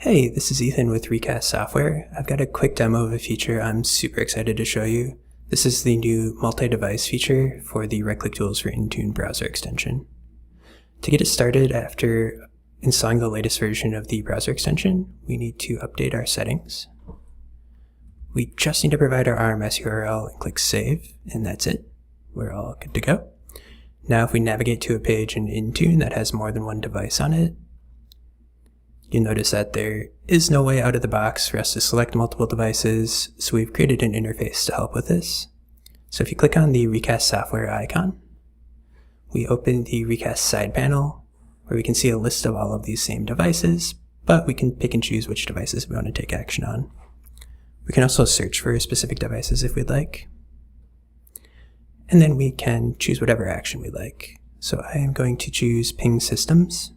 Hey, this is Ethan with Recast Software. I've got a quick demo of a feature I'm super excited to show you. This is the new multi-device feature for the right-click tools for Intune browser extension. To get it started, after installing the latest version of the browser extension, we need to update our settings. We just need to provide our RMS URL and click Save, and that's it. We're all good to go. Now if we navigate to a page in Intune that has more than one device on it, you'll notice that there is no way out of the box for us to select multiple devices, so we've created an interface to help with this. So if you click on the Recast Software icon, we open the Recast side panel, where we can see a list of all of these same devices, but we can pick and choose which devices we want to take action on. We can also search for specific devices if we'd like. And then we can choose whatever action we like. So I am going to choose Ping Systems.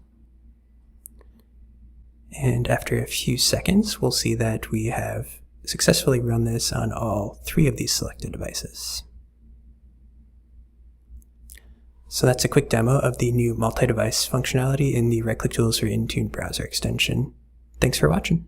And after a few seconds, we'll see that we have successfully run this on all three of these selected devices. So that's a quick demo of the new multi-device functionality in the right-click tools for Intune browser extension. Thanks for watching.